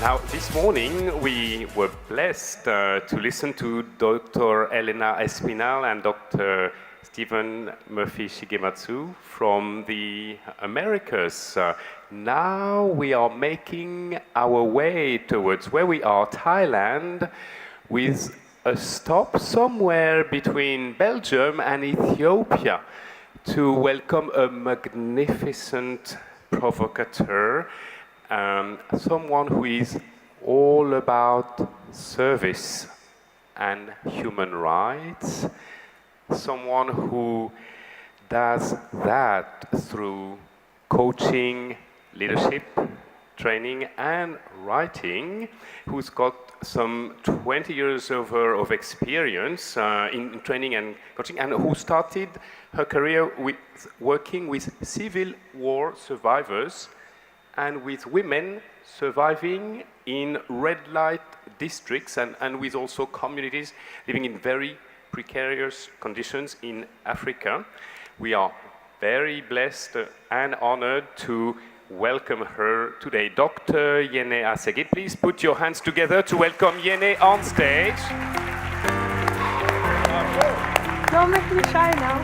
Now, this morning we were blessed to listen to Dr. Elena Espinal and Dr. Stephen Murphy Shigematsu from the Americas. Now we are making our way towards where we are, Thailand, with a stop somewhere between Belgium and Ethiopia to welcome a magnificent provocateur, someone who is all about service and human rights, someone who does that through coaching, leadership, training and writing, who's got some 20 years of experience in training and coaching, and who started her career with working with civil war survivors and with women surviving in red light districts and with also communities living in very precarious conditions in Africa. We are very blessed and honored to welcome her today. Dr. Yene Asseguet, please put your hands together to welcome Yene on stage. Don't make me shy now.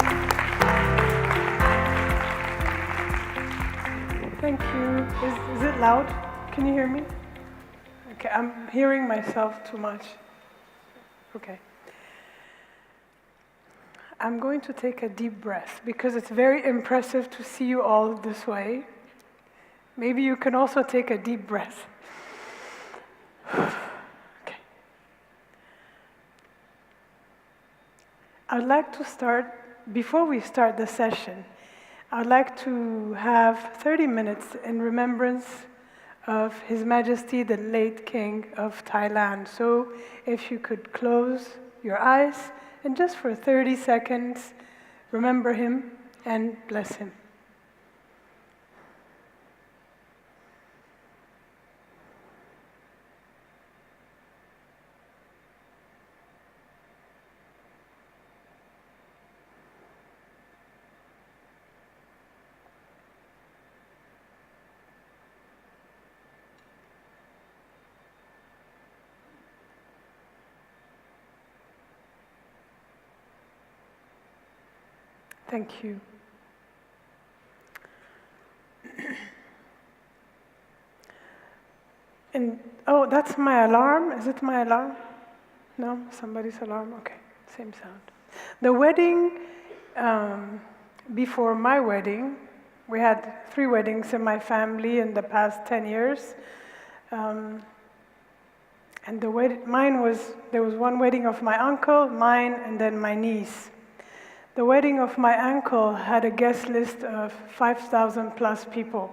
Thank you. Is it loud? Can you hear me? Okay, I'm hearing myself too much. Okay. I'm going to take a deep breath because it's very impressive to see you all this way. Maybe you can also take a deep breath. Okay. I'd like to start, before we start the session, I'd like to have 30 minutes in remembrance of His Majesty, the late King of Thailand. So if you could close your eyes and just for 30 seconds, remember him and bless him. Thank you. And, oh, that's my alarm? Is it my alarm? No? Somebody's alarm? Okay, same sound. The wedding, before my wedding, we had 3 weddings in my family in the past 10 years. And there was one wedding of my uncle, mine, and then my niece. The wedding of my uncle had a guest list of 5,000 plus people.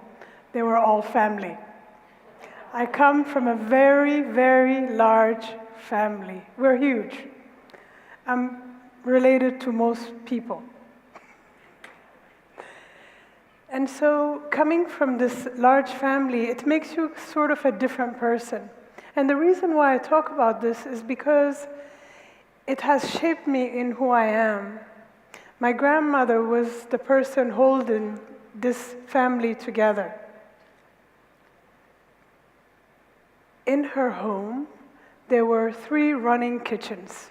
They were all family. I come from a very, very large family. We're huge. I'm related to most people. And so coming from this large family, it makes you sort of a different person. And the reason why I talk about this is because it has shaped me in who I am. My grandmother was the person holding this family together. In her home, there were 3 running kitchens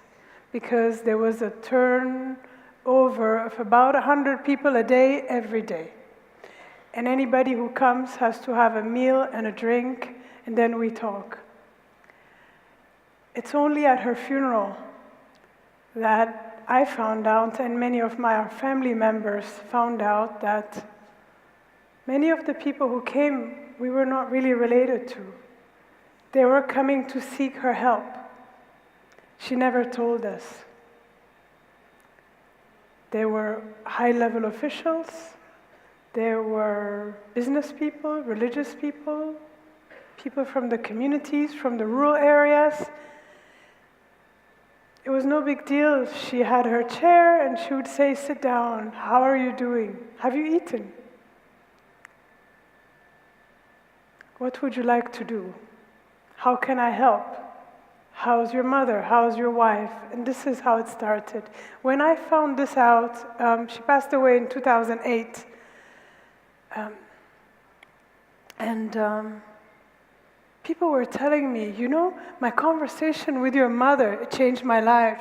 because there was a turnover of about 100 people a day, every day. And anybody who comes has to have a meal and a drink, and then we talk. It's only at her funeral that I found out, and many of my family members found out, that many of the people who came, we were not really related to. They were coming to seek her help. She never told us. There were high-level officials, there were business people, religious people, people from the communities, from the rural areas. It was no big deal. She had her chair and she would say, "Sit down. How are you doing? Have you eaten? What would you like to do? How can I help? How's your mother? How's your wife?" And this is how it started. When I found this out, she passed away in 2008. people were telling me, you know, my conversation with your mother, it changed my life.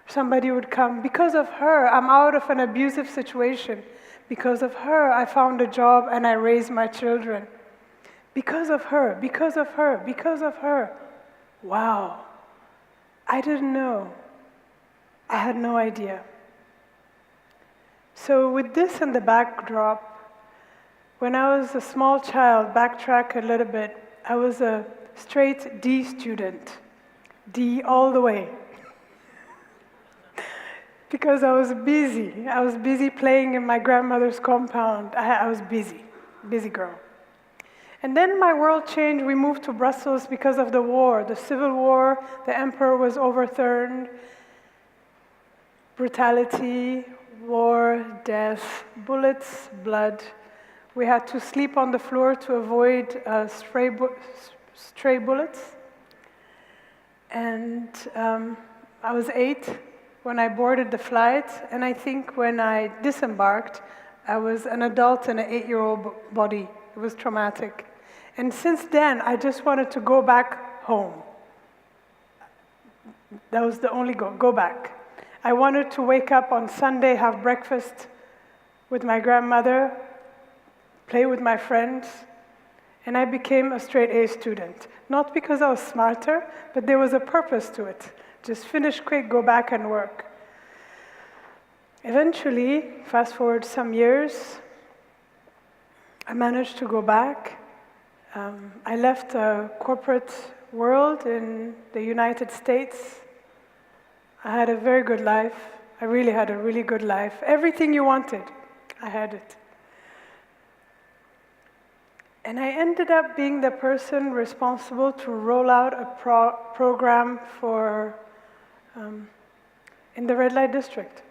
Somebody would come, because of her, I'm out of an abusive situation. Because of her, I found a job and I raised my children. Because of her, because of her, because of her. Wow, I didn't know. I had no idea. So with this in the backdrop, when I was a small child, backtrack a little bit, I was a straight D student. D all the way. Because I was busy. I was busy playing in my grandmother's compound. I was busy girl. And then my world changed. We moved to Brussels because of the war, the civil war. The emperor was overthrown. Brutality, war, death, bullets, blood. We had to sleep on the floor to avoid stray bullets. And I was 8 when I boarded the flight, and I think when I disembarked, I was an adult in an 8-year-old body. It was traumatic. And since then, I just wanted to go back home. That was the only goal, go back. I wanted to wake up on Sunday, have breakfast with my grandmother, play with my friends, and I became a straight A student. Not because I was smarter, but there was a purpose to it. Just finish quick, go back and work. Eventually, fast forward some years, I managed to go back. I left the corporate world in the United States. I had a very good life. I really had a really good life. Everything you wanted, I had it. And I ended up being the person responsible to roll out a program for in the red light district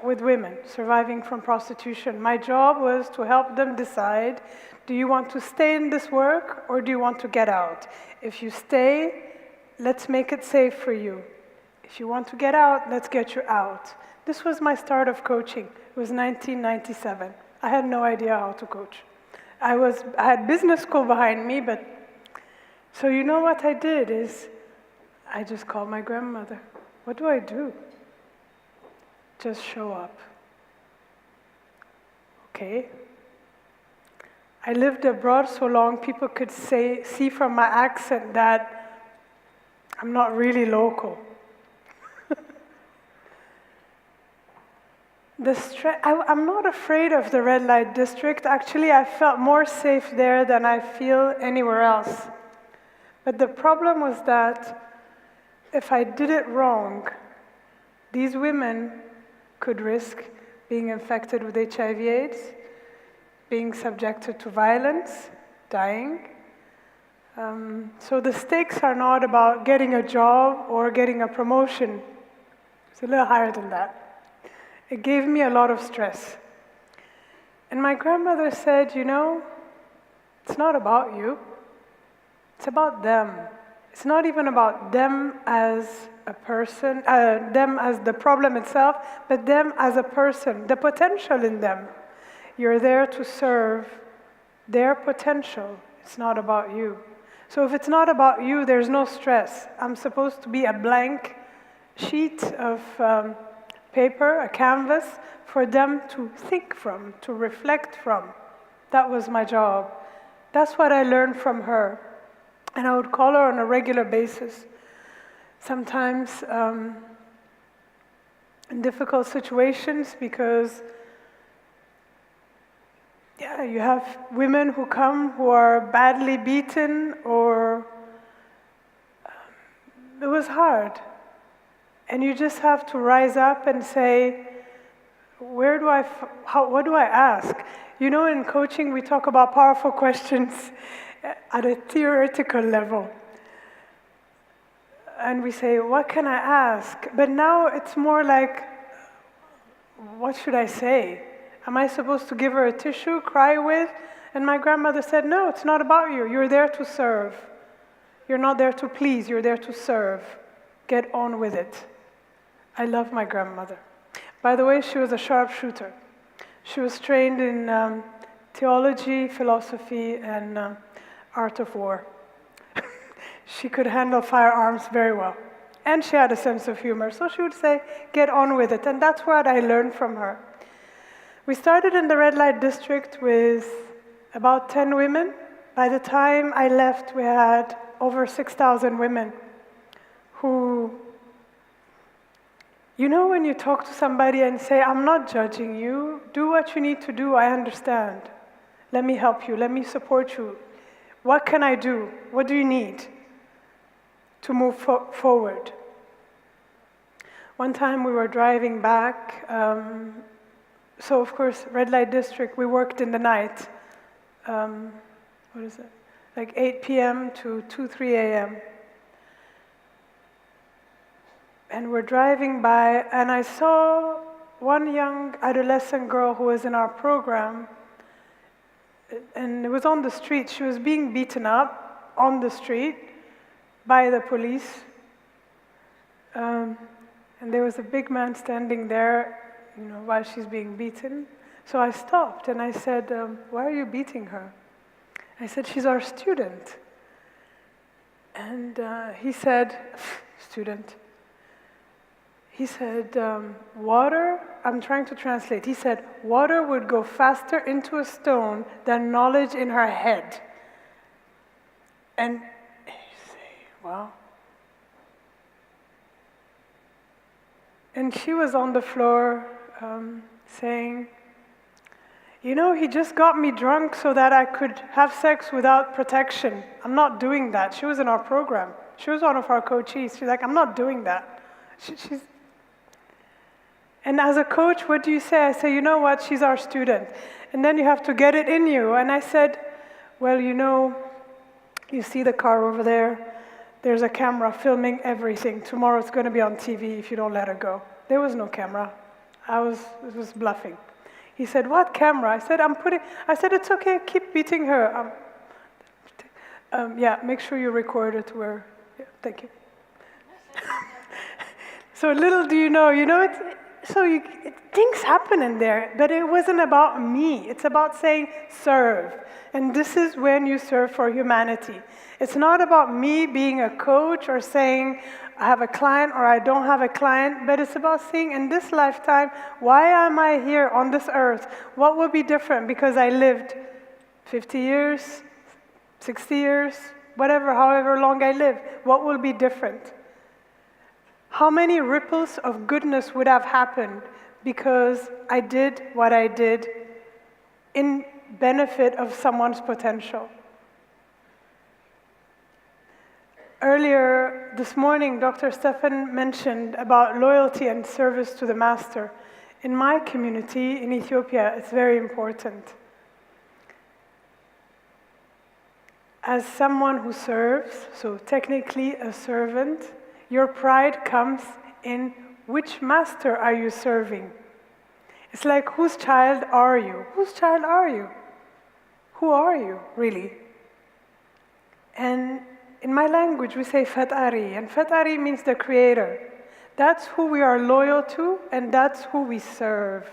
with women surviving from prostitution. My job was to help them decide, do you want to stay in this work or do you want to get out? If you stay, let's make it safe for you. If you want to get out, let's get you out. This was my start of coaching. It was 1997. I had no idea how to coach. I had business school behind me, but so you know what I did is I just called my grandmother. What do I do? Just show up. Okay. I lived abroad so long people could see from my accent that I'm not really local. I'm not afraid of the red light district. Actually, I felt more safe there than I feel anywhere else. But the problem was that if I did it wrong, these women could risk being infected with HIV/AIDS, being subjected to violence, dying. So the stakes are not about getting a job or getting a promotion. It's a little higher than that. It gave me a lot of stress. And my grandmother said, you know, it's not about you. It's about them. It's not even about them as a person, them as the problem itself, but them as a person, the potential in them. You're there to serve their potential. It's not about you. So if it's not about you, there's no stress. I'm supposed to be a blank sheet of paper, a canvas, for them to think from, to reflect from. That was my job. That's what I learned from her. And I would call her on a regular basis. Sometimes in difficult situations because you have women who come who are badly beaten or it was hard. And you just have to rise up and say, what do I ask? You know, in coaching, we talk about powerful questions at a theoretical level. And we say, what can I ask? But now it's more like, what should I say? Am I supposed to give her a tissue, cry with? And my grandmother said, no, it's not about you. You're there to serve. You're not there to please, you're there to serve. Get on with it. I love my grandmother. By the way, she was a sharpshooter. She was trained in theology, philosophy, and art of war. She could handle firearms very well. And she had a sense of humor. So she would say, get on with it. And that's what I learned from her. We started in the red light district with about 10 women. By the time I left, we had over 6,000 women who, you know, when you talk to somebody and say, I'm not judging you, do what you need to do, I understand. Let me help you, let me support you. What can I do? What do you need to move forward? One time we were driving back, so of course, red light district, we worked in the night. What is it? Like 8 p.m. to 2, 3 a.m. And we're driving by, and I saw one young adolescent girl who was in our program, and it was on the street. She was being beaten up on the street by the police. And there was a big man standing there, you know, while she's being beaten. So I stopped and I said, why are you beating her? I said, she's our student. And he said, student. He said, water, I'm trying to translate. He said, water would go faster into a stone than knowledge in her head. And you say, wow. And she was on the floor saying, you know, he just got me drunk so that I could have sex without protection. I'm not doing that. She was in our program. She was one of our coaches. She's like, I'm not doing that. And as a coach, what do you say? I say, you know what, she's our student. And then you have to get it in you. And I said, well, you know, you see the car over there. There's a camera filming everything. Tomorrow it's going to be on TV if you don't let her go. There was no camera. It was bluffing. He said, what camera? I said, it's okay, keep beating her. Yeah, make sure you record it where, yeah, thank you. So little do you know, things happen in there, but it wasn't about me. It's about saying, serve. And this is when you serve for humanity. It's not about me being a coach or saying, I have a client or I don't have a client, but it's about saying, in this lifetime, why am I here on this earth? What will be different because I lived 50 years, 60 years, whatever, however long I live? What will be different? How many ripples of goodness would have happened because I did what I did in benefit of someone's potential? Earlier this morning, Dr. Stefan mentioned about loyalty and service to the master. In my community in Ethiopia, it's very important. As someone who serves, so technically a servant, your pride comes in which master are you serving? It's like, whose child are you? Whose child are you? Who are you, really? And in my language, we say Fatari, and Fatari means the creator. That's who we are loyal to, and that's who we serve.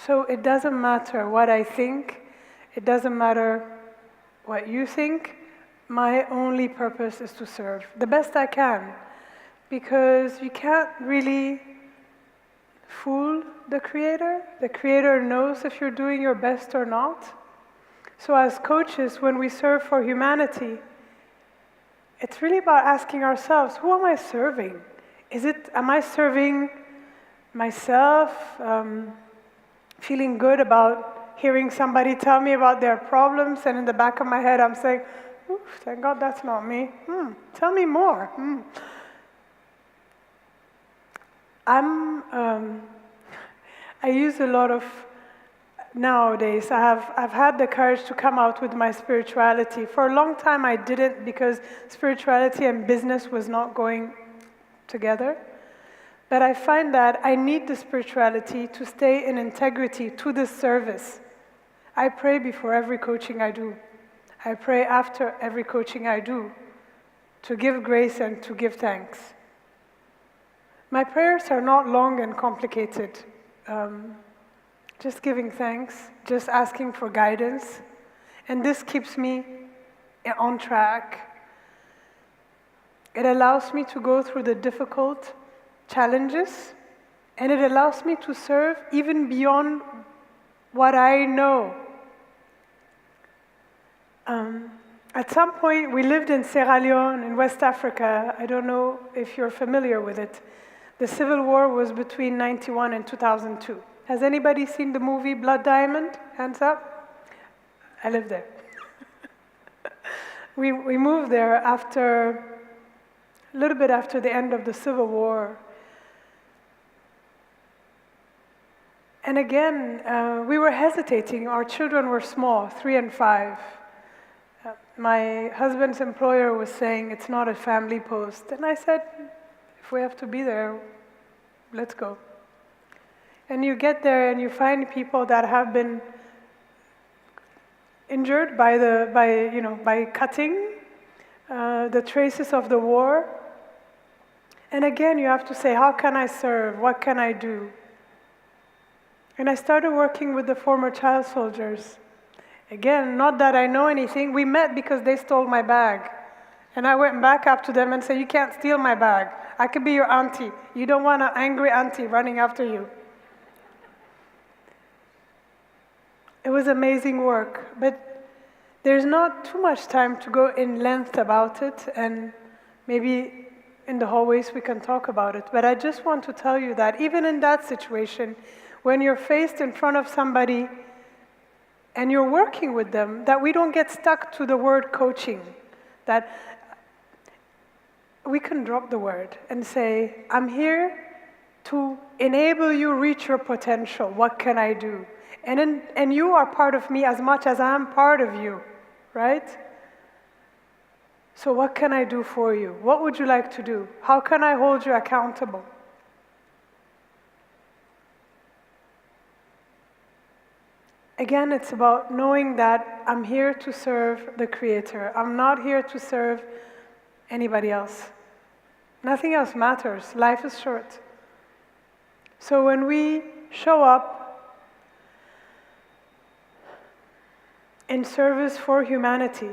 So it doesn't matter what I think, it doesn't matter what you think. My only purpose is to serve the best I can, because you can't really fool the creator. The creator knows if you're doing your best or not. So as coaches, when we serve for humanity, it's really about asking ourselves, who am I serving? Am I serving myself, feeling good about hearing somebody tell me about their problems, and in the back of my head I'm saying, thank God that's not me. Tell me more. I use a lot of, nowadays, I've had the courage to come out with my spirituality. For a long time I didn't, because spirituality and business was not going together. But I find that I need the spirituality to stay in integrity to this service. I pray before every coaching I do. I pray after every coaching I do, to give grace and to give thanks. My prayers are not long and complicated. Just giving thanks, just asking for guidance. And this keeps me on track. It allows me to go through the difficult challenges, and it allows me to serve even beyond what I know. At some point, we lived in Sierra Leone in West Africa. I don't know if you're familiar with it. The civil war was between 91 and 2002. Has anybody seen the movie Blood Diamond? Hands up. I lived there. We moved there a little bit after the end of the Civil War. And again, we were hesitating. Our children were small, 3 and 5. My husband's employer was saying, it's not a family post. And I said, if we have to be there, let's go. And you get there and you find people that have been injured by cutting, the traces of the war. And again, you have to say, how can I serve? What can I do? And I started working with the former child soldiers. Again, not that I know anything. We met because they stole my bag. And I went back up to them and said, you can't steal my bag. I could be your auntie. You don't want an angry auntie running after you. It was amazing work. But there's not too much time to go in length about it. And maybe in the hallways we can talk about it. But I just want to tell you that even in that situation, when you're faced in front of somebody and you're working with them, that we don't get stuck to the word coaching, that we can drop the word and say, I'm here to enable you reach your potential. What can I do? And you are part of me as much as I'm part of you, right? So what can I do for you? What would you like to do? How can I hold you accountable? Again, it's about knowing that I'm here to serve the Creator. I'm not here to serve anybody else. Nothing else matters. Life is short. So when we show up in service for humanity,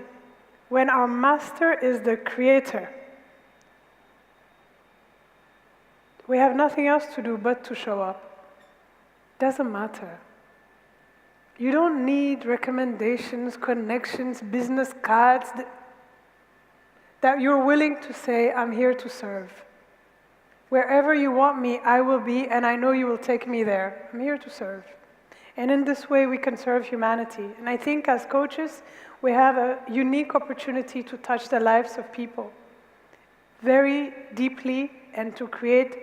when our Master is the Creator, we have nothing else to do but to show up. Doesn't matter. You don't need recommendations, connections, business cards, that you're willing to say, I'm here to serve. Wherever you want me, I will be, and I know you will take me there. I'm here to serve. And in this way, we can serve humanity. And I think as coaches, we have a unique opportunity to touch the lives of people very deeply and to create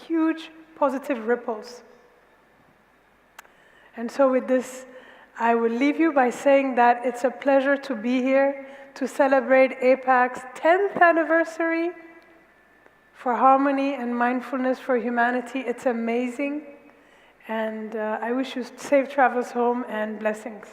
huge positive ripples. And so with this, I will leave you by saying that it's a pleasure to be here to celebrate AIPAC's 10th anniversary for harmony and mindfulness for humanity. It's amazing. And I wish you safe travels home and blessings.